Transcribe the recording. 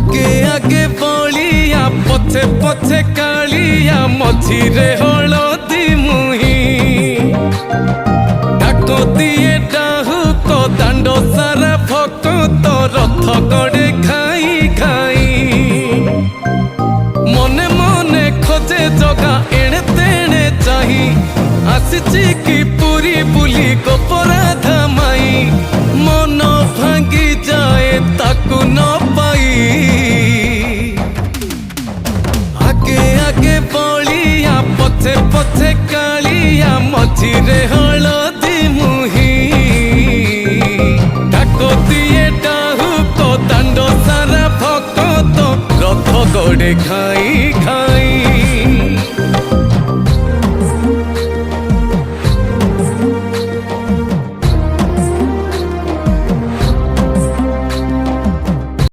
आगे आगे बलिया पछे पछे कालिया मझिरे हलदी मुही डाक दिए डाहुक दांड सारा भक्त रथ गड़े खाई खाई मने मने खोजे जगा एणे तेणे चाही आसिची की पूरी बुली गोपराधा माई मन भांगी जाए ताकू न पाई आगे आगे बलिया पछे पछे कालिया मझिरे हलदी मुही डाक दिए डाहुक दांड सारा भक्त रथ गड़े खाई खाई।